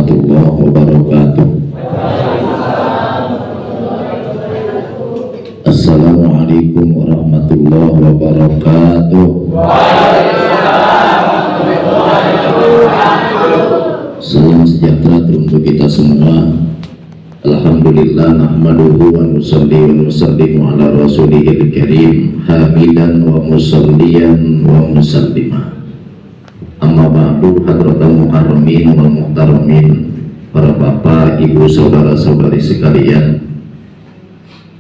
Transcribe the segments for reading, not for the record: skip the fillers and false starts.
warahmatullahi wabarakatuh. Assalamualaikum warahmatullahi wabarakatuh. Salam sejahtera untuk kita semua. Alhamdulillah nahmaduhu wa nusalli wa nusallimu ala rasulihil karim hamidan wa musalliyan wa musallima. Amma ba'du, hadratal mukarramin wal muhtaramin, para bapak, ibu, saudara-saudari sekalian,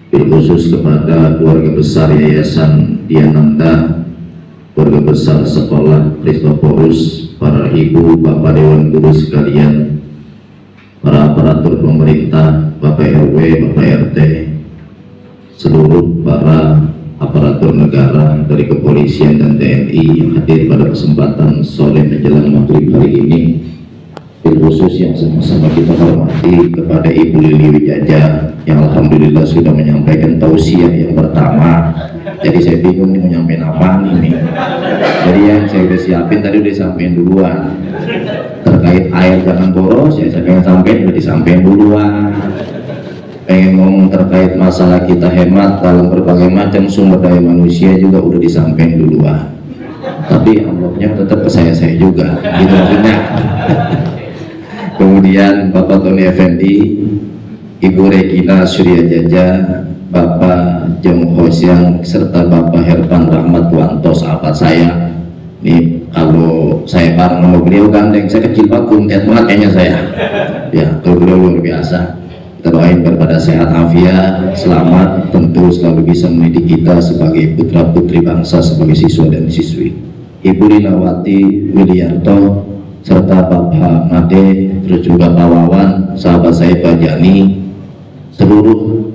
bil khusus kepada keluarga besar Yayasan Diananda, keluarga besar Sekolah Kristoforus, para ibu, bapak dewan guru sekalian, para aparatur pemerintah, Bapak RW, Bapak RT, seluruh para aparatur negara dari kepolisian dan TNI yang hadir pada kesempatan sore menjelang maghrib hari ini. Bil khusus yang sama-sama kita hormati kepada Ibu Lili Wijaja yang alhamdulillah sudah menyampaikan tausiah yang pertama. Jadi saya bingung mau nyampein apa ini. Jadi yang saya udah siapin tadi udah disampaikan duluan. Terkait air jangan boros, ya saya pengen sampaikan udah disampaikan duluan. Pengen ngomong terkait masalah kita hemat dalam berbagai macam sumber daya manusia juga udah disampaikan duluan. Tapi amplopnya tetap ke saya juga, gitu maksudnya. Kemudian Bapak Tony Effendi, Ibu Regina Surya Jaja, Bapak Jong Hosyang, serta Bapak Herpan Rahmat Wanto, sahabat saya. Ini kalau saya bareng sama beliau gandeng, saya kecil banget, kuntet banget kayaknya saya. Ya, kalau beliau luar biasa. Kita doain kepada sehat afiat, selamat, tentu selalu bisa mendidik kita sebagai putra putri bangsa, sebagai siswa dan siswi. Ibu Linawati Wilyarto, serta Bapak Made, terus juga Pak Wawan, sahabat saya Pak Jani, seluruh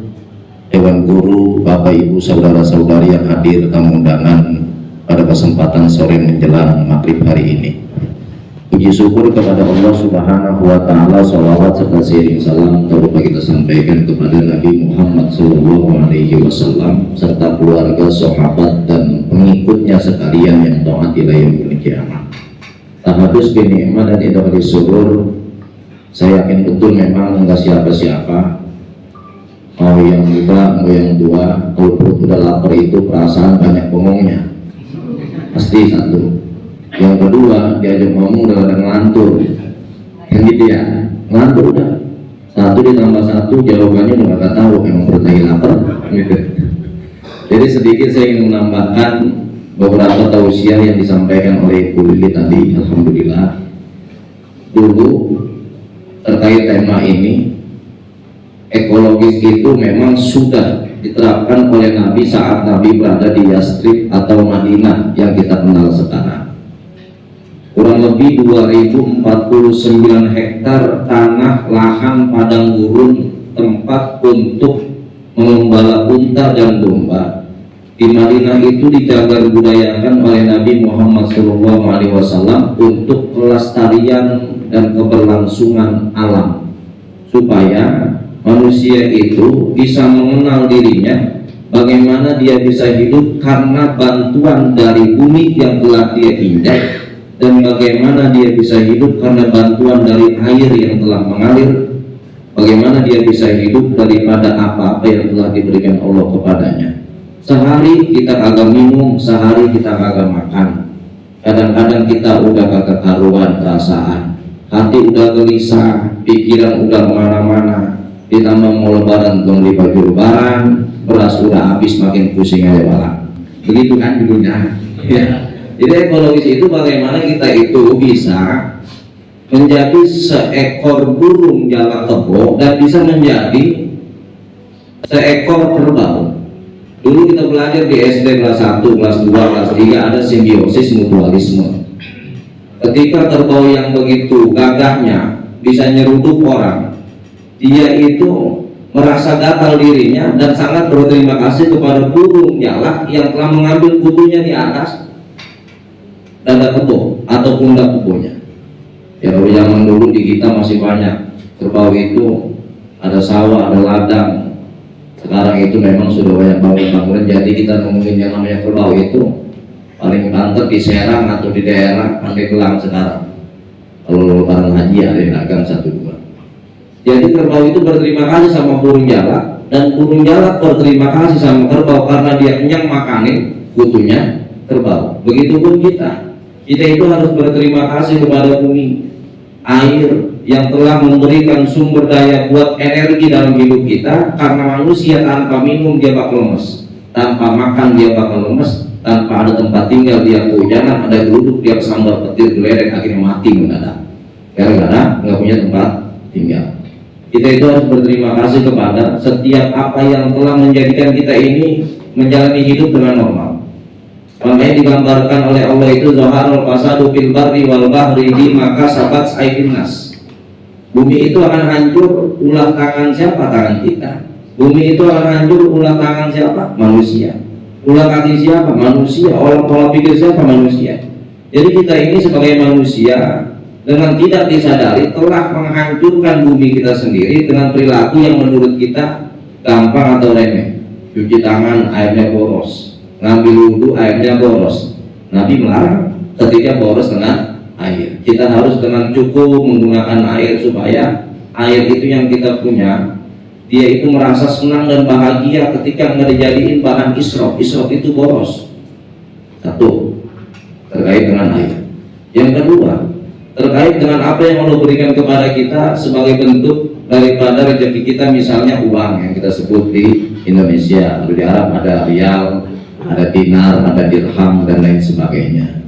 dewan guru, Bapak Ibu, saudara-saudari yang hadir tamu undangan pada kesempatan sore menjelang maghrib hari ini. Puji syukur kepada Allah Subhanahu wa Ta'ala, salawat serta seiring salam tak lupa kita sampaikan kepada Nabi Muhammad SAW serta keluarga, sahabat dan pengikutnya sekalian yang taat ila yaumil qiyamah. Tahadus bin ni'mah dan idhari surur, saya yakin betul memang enggak siapa-siapa, mau yang muda, mau yang tua, kalau perut udah lapar itu perasaan banyak bengongnya, pasti satu. Yang kedua, diajak ngomong udah ada ngelantur, yang gitu ya, ngelantur udah. Satu ditambah satu, jawabannya udah gak tahu, emang perut lagi lapar, gitu. Jadi sedikit saya ingin menambahkan beberapa tausiah yang disampaikan oleh Ibu Lili tadi. Alhamdulillah, dulu terkait tema ini, ekologis itu memang sudah diterapkan oleh Nabi saat Nabi berada di Yastrib atau Madinah yang kita kenal sekarang. Kurang lebih 2049 hektar tanah lahan padang gurun, tempat untuk mengembala unta dan domba di Madinah itu dijaga budayakan oleh Nabi Muhammad SAW untuk kelestarian dan keberlangsungan alam, supaya manusia itu bisa mengenal dirinya, bagaimana dia bisa hidup karena bantuan dari bumi yang telah dia injak, dan bagaimana dia bisa hidup karena bantuan dari air yang telah mengalir, bagaimana dia bisa hidup daripada apa-apa yang telah diberikan Allah kepadanya. Sehari kita kagak minum, sehari kita kagak makan, kadang-kadang kita udah kagak karuan perasaan, hati udah gelisah, pikiran udah kemana-mana, ditambah mau lebaran belum beli baju lebaran, beras udah habis, makin pusing aja malah. Begitu kan dulunya ya. Jadi ekologis itu bagaimana kita itu bisa menjadi seekor burung jalak kebo dan bisa menjadi seekor kerbau. Dulu kita belajar di SD kelas 1, kelas 2, kelas 3 ada simbiosis mutualisme. Ketika kerbau yang begitu gagahnya bisa nyeruduk orang, dia itu merasa gatal dirinya dan sangat berterima kasih kepada burung jalak yang telah mengambil kutunya di atas dada kebo atau pundak kebonya. Ya, kalau zaman dulu di kita masih banyak kerbau itu, ada sawah, ada ladang. Sekarang itu memang sudah banyak bangunan. Jadi kita ngomongin yang namanya kerbau itu paling banter di Serang atau di daerah Pandeglang sekarang. Kalau lebaran haji ada yang dagang 1-2. Jadi kerbau itu berterima kasih sama burung jalak, dan burung jalak berterima kasih sama kerbau karena dia kenyang makanin kutunya kerbau. Begitupun kita itu harus berterima kasih kepada bumi, air yang telah memberikan sumber daya buat energi dalam hidup kita. Karena manusia tanpa minum dia bakal lemes, tanpa makan dia bakal lemes, tanpa ada tempat tinggal dia kehujanan, ada geluduk dia kesambar petir geledek akhirnya mati mendadak gara-gara nggak punya tempat tinggal. Kita itu harus berterima kasih kepada setiap apa yang telah menjadikan kita ini menjalani hidup dengan normal. Makanya digambarkan oleh Allah itu zaharul fasadu fil barri wal bahri bima kasabat aydin nas. Bumi itu akan hancur ulah tangan siapa? Tangan kita. Bumi itu akan hancur ulah tangan siapa? Manusia. Ulah kaki siapa? Manusia. Pola pikir siapa? Manusia. Jadi kita ini sebagai manusia dengan tidak disadari telah menghancurkan bumi kita sendiri dengan perilaku yang menurut kita gampang atau remeh. Cuci tangan airnya boros, ngambil wudhu airnya boros. Nabi melarang ketika boros dengan air. Kita harus dengan cukup menggunakan air supaya air itu yang kita punya dia itu merasa senang dan bahagia ketika nggak dijadiin bahan israf. Israf itu boros. Satu, terkait dengan air. Yang kedua, terkait dengan apa yang Allah berikan kepada kita sebagai bentuk daripada rezeki kita, misalnya uang yang kita sebut di Indonesia. Di Arab ada rial, ada dinar, ada dirham dan lain sebagainya.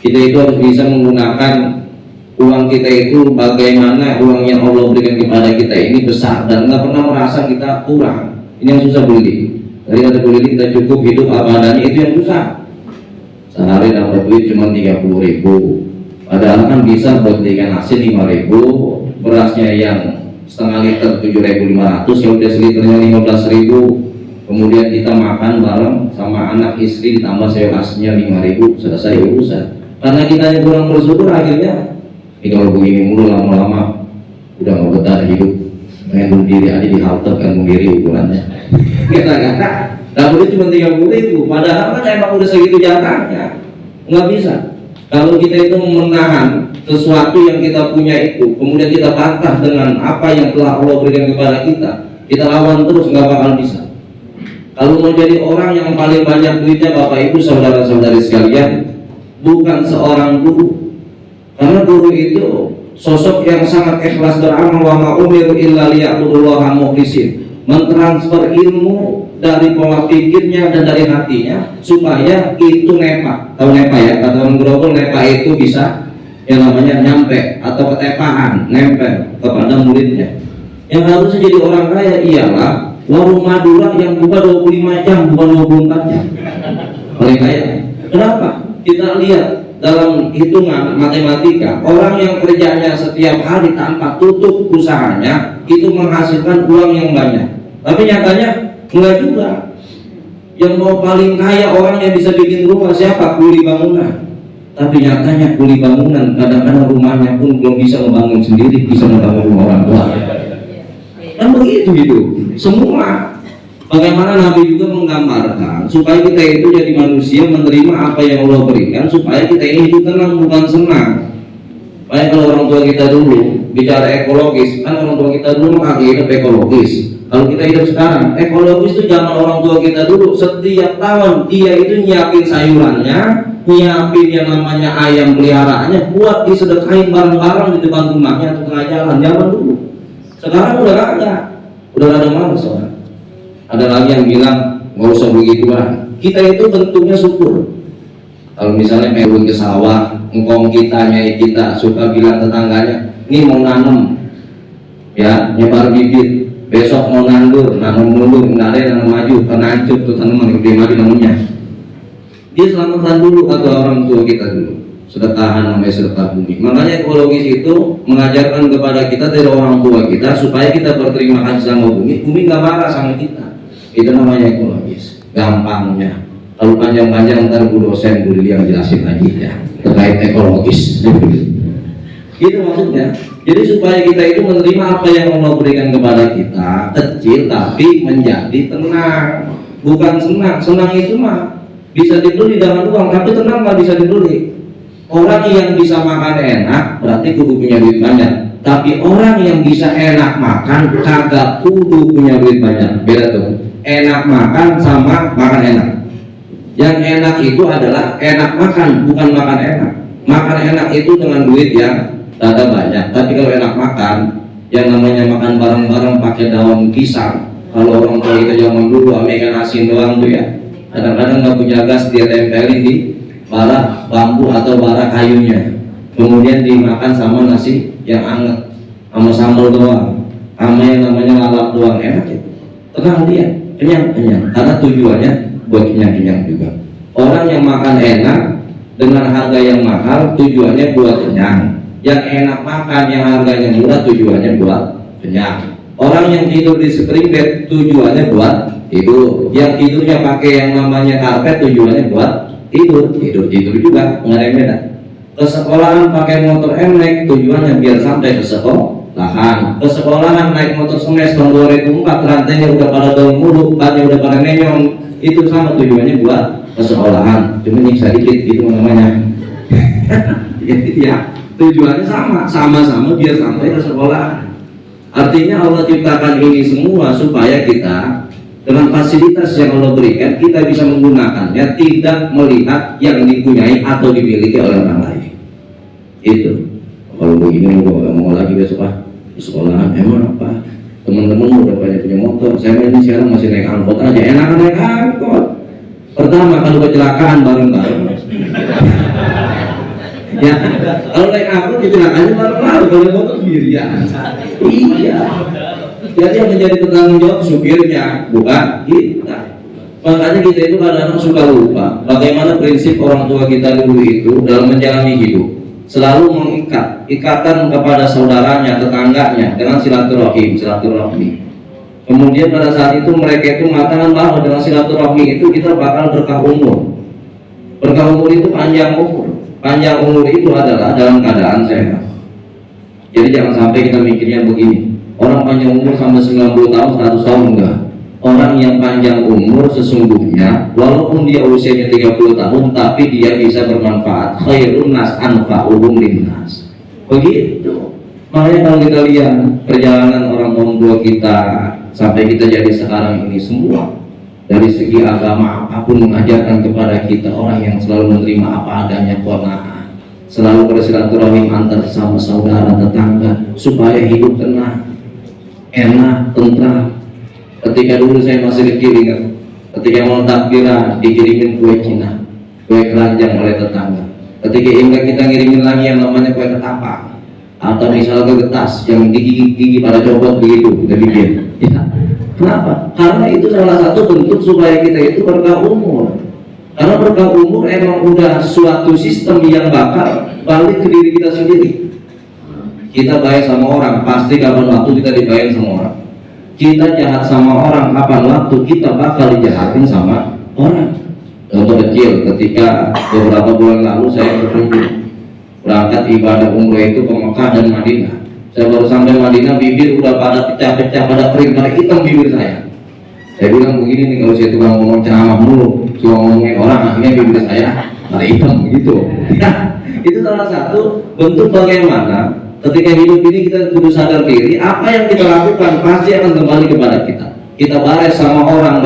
Kita itu harus bisa menggunakan uang kita itu bagaimana uang yang Allah berikan kepada kita ini besar dan nggak pernah merasa kita kurang. Ini yang susah beli. Dari kata beli kita cukup hidup apa adanya, itu yang susah. Sehari dapat duit cuma 30.000, padahal kan bisa buat beli ikan asin 5.000, berasnya yang setengah liter 7.500, ya udah seliternya 15.000. Kemudian kita makan bareng sama anak istri ditambah sayur asinnya 5.000, selesai urusan. Karena kita yang kurang bersyukur akhirnya ini kalau begini mulu lama-lama udah nggak betah hidup, pengen bunuh diri aja di halte kan bunuh diri ukurannya. Kata-kata dapurnya cuma 30.000, padahal kan emang udah segitu jatahnya. Nggak bisa. Kalau kita itu menahan sesuatu yang kita punya itu, kemudian kita bantah dengan apa yang telah Allah berikan kepada kita lawan terus, nggak bakal bisa. Kalau mau jadi orang yang paling banyak duitnya, Bapak Ibu saudara-saudari sekalian, bukan seorang guru, karena guru itu sosok yang sangat ikhlas beramal, wa ma umiru illa liya'budullaha mukhlishin, mentransfer ilmu dari pola pikirnya dan dari hatinya supaya itu nepa. Tahu nepa ya? Kata orang Grogol, nepa itu bisa yang namanya nyampe atau ketepaan, nempel kepada muridnya. Yang harusnya jadi orang kaya ialah warung Madura yang buka 25 jam bukan 24 jam. Paling kaya. Kenapa? Kita lihat dalam hitungan matematika, orang yang kerjanya setiap hari tanpa tutup usahanya itu menghasilkan uang yang banyak. Tapi nyatanya enggak juga. Yang mau paling kaya orang yang bisa bikin rumah siapa? Kuli bangunan. Tapi nyatanya kuli bangunan kadang-kadang rumahnya pun belum bisa membangun sendiri, bisa membangun rumah orang tua. Dan begitu gitu. Semua. Bagaimana Nabi juga menggambarkan supaya kita itu jadi manusia menerima apa yang Allah berikan, supaya kita ini hidup tenang bukan senang. Baik kalau orang tua kita dulu bicara ekologis, kan orang tua kita dulu kaki hidup ekologis. Kalau kita hidup sekarang, ekologis itu zaman orang tua kita dulu, setiap tahun dia itu nyiapin sayurannya, nyiapin yang namanya ayam peliharaannya buat disedekahin bareng-bareng di depan rumahnya atau tengah jalan. Zaman dulu. Sekarang udah ada malas orang. Ada lagi yang bilang nggak usah begituan. Kita itu bentuknya syukur. Kalau misalnya turun ke sawah, engkong kitanya kita suka bilang tetangganya, ini mau nanam, ya nyebar bibit. Besok mau nandur, nanam mundur, nggak ada yang nanam maju, karena hancur tuh tanaman, gede maju namanya. Dia selamatkan dulu kata orang tua kita dulu. Sedekahan namanya sedekah bumi. Makanya ekologis itu mengajarkan kepada kita dari orang tua kita supaya kita berterima kasih sama bumi. Bumi nggak marah sama kita. Itu namanya ekologis. Gampangnya. Kalau panjang-panjang ntar Bu dosen Bu Lili yang jelasin lagi ya terkait ekologis. Gitu maksudnya. Jadi supaya kita itu menerima apa yang Allah berikan kepada kita, kecil tapi menjadi tenang. Bukan senang. Senang itu mah bisa dibeli dengan uang, tapi tenang nggak bisa dibeli. Orang yang bisa makan enak berarti kudu punya duit banyak. Tapi orang yang bisa enak makan kagak kudu punya duit banyak. Beda tuh. Enak makan sama makan enak. Yang enak itu adalah enak makan, bukan makan enak. Makan enak itu dengan duit yang ada banyak. Tapi kalau enak makan, yang namanya makan bareng-bareng pakai daun pisang. Kalau orang tua kita zaman dulu Amerikan asin doang tuh ya. Kadang-kadang nggak punya gas, dia tempelin di bara bambu atau bara kayunya. Kemudian dimakan sama nasi yang anget, sama sambal doang, sama yang namanya lalap doang, enak itu. Tenang dia, kenyang. Karena tujuannya buat kenyang juga. Orang yang makan enak dengan harga yang mahal tujuannya buat kenyang. Yang enak makan yang harganya murah tujuannya buat kenyang. Orang yang tidur di spring bed tujuannya buat tidur. Yang tidurnya pakai yang namanya karpet tujuannya buat tidur juga, nggak ada yang beda. Ke sekolahan pakai motor MX tujuannya biar sampai ke sekolahan. Ke sekolahan naik motor Smash tahun 2004, rantainya udah pada daun mulu, bannya udah pada nenyong, itu sama tujuannya buat ke sekolahan. Cuma nyiksa dikit itu namanya. Jadi ya tujuannya sama-sama biar sampai ke sekolah. Artinya Allah ciptakan ini semua supaya kita dengan fasilitas yang Allah berikan kita bisa menggunakannya, tidak melihat yang dipunyai atau dimiliki oleh orang lain. Itu kalau begini mau lagi besok di sekolahan emang apa teman-teman udah banyak punya motor, saya ini sekarang masih naik angkot aja, enakan naik angkot. Pertama kalau kecelakaan bareng-bareng ya, kalau naik angkot kecelakaannya bareng-bareng, kalau motor sendirian. Iya, jadi yang menjadi bertanggung jawab supirnya, bukan kita. Makanya kita itu kadang-kadang suka lupa bagaimana prinsip orang tua kita dulu itu dalam menjalani hidup. Selalu mengikat ikatan kepada saudaranya, tetangganya dengan silaturahim. Kemudian pada saat itu mereka itu mengatakan bahwa dengan silaturahmi itu kita bakal berkah umur. Berkah umur itu panjang umur. Panjang umur itu adalah dalam keadaan sehat. Jadi jangan sampai kita mikirnya begini, orang panjang umur sampai 90 tahun, 100 tahun enggak. Orang yang panjang umur sesungguhnya walaupun dia usianya 30 tahun tapi dia bisa bermanfaat. Khairun nas anfa'uhum linnas. Begitu. Makanya kalau kita lihat perjalanan orang tua kita sampai kita jadi sekarang ini semua, dari segi agama apapun mengajarkan kepada kita orang yang selalu menerima apa adanya, qanaah, selalu bersilaturahim antar sama saudara tetangga supaya hidup tenang, enak, tentram. Ketika dulu saya masih kecil ingat, ketika mau takbiran dikirimin kue Cina, kue keranjang oleh tetangga. Ketika imlek kita ngirimin lagi yang namanya kue ketapang atau misalnya kue getas yang gigi pada copot begitu kita bikin. Ya. Kenapa? Karena itu salah satu bentuk supaya kita itu berkah umur. Karena berkah umur emang udah suatu sistem yang bakal balik ke diri kita sendiri. Kita baik sama orang, pasti kapan waktu kita dibayar sama orang. Kita jahat sama orang, kapan waktu kita bakal dijahatin sama orang. Contoh kecil, ketika beberapa bulan lalu saya berangkat ibadah umroh itu ke Mekah dan Madinah. Saya baru sampai Madinah, bibir udah pada pecah-pecah, pada kering, pada hitam bibir saya. Saya bilang begini nih, kalau saya tukang ngomong ceramah mulu, cuma ngomongin orang, akhirnya bibir saya pada hitam begitu. Itu salah satu bentuk bagaimana ketika hidup ini kita kudu sadar diri, apa yang kita lakukan pasti akan kembali kepada kita. Kita baik sama orang,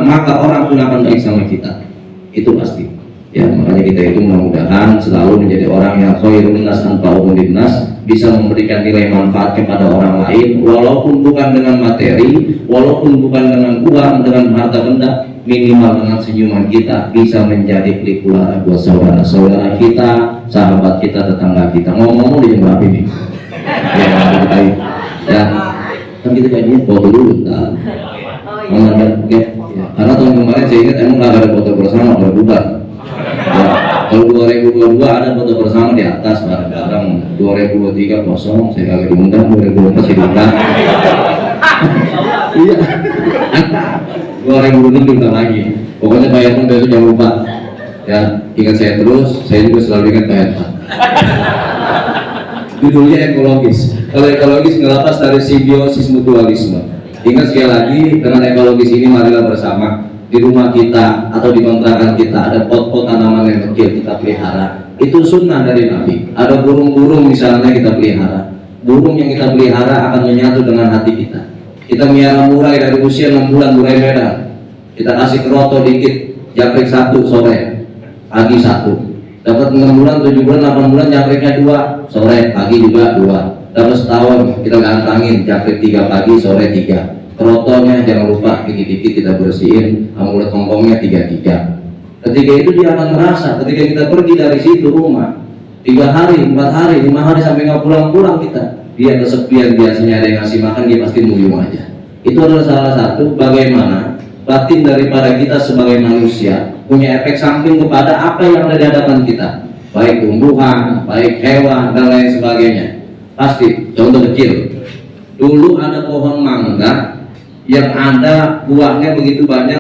maka orang pun akan baik sama kita. Itu pasti. Ya, makanya kita itu mudah-mudahan selalu menjadi orang yang khairun nas anfa'uhum linnas, bisa memberikan nilai manfaat kepada orang lain, walaupun bukan dengan materi, walaupun bukan dengan uang, dengan harta benda, minimal dengan senyuman kita bisa menjadi pelikulara buat saudara-saudara kita, sahabat kita, tetangga kita. Ngomong-ngomong di jam berapa ini? Ya, kan kita janjinya foto dulu, ya. Karena tahun kemarin saya ingat emang nggak ada foto bersama, berbubar. Ya, kalau 2022 ada foto bersama di atas bareng-bareng. 2023 kosong, saya kagak diundang. 2024 saya diundang. Iya. 2020 diundang lagi. Pokoknya Pak Herman besok jangan lupa. Ya, ingat saya terus. Saya juga selalu ingat Pak Herman. Judulnya ekologis. Kalau ekologis ngelepas dari simbiosis mutualisme. Ingat sekali lagi, dengan ekologis ini marilah bersama. Di rumah kita atau di kontrakan kita ada pot-pot tanaman yang kecil kita pelihara. Itu sunnah dari Nabi. Ada burung-burung misalnya kita pelihara. burung yang kita pelihara akan menyatu dengan hati kita. Kita melihara murai dari usia 6 bulan, murai merah, kita kasih keroto dikit, japrik 1 sore, pagi 1. Dapat 6 bulan, 7 bulan, 8 bulan, japriknya 2 sore, pagi juga 2. Dapat setahun, kita gantangin, japrik 3 pagi, sore 3. Kerotonya jangan lupa dikit-dikit kita bersihin, amulet hongkongnya 3-3. Ketika itu dia akan merasa, ketika kita pergi dari situ rumah 3 hari, 4 hari, 5 hari sampai nggak pulang-pulang kita, dia kesepian, biasanya ada yang ngasih makan, dia pasti muyung aja. Itu adalah salah satu bagaimana batin daripada kita sebagai manusia punya efek samping kepada apa yang ada di hadapan kita, baik tumbuhan, baik hewan, dan lain sebagainya. Pasti, contoh kecil, dulu ada pohon mangga yang ada buahnya begitu banyak,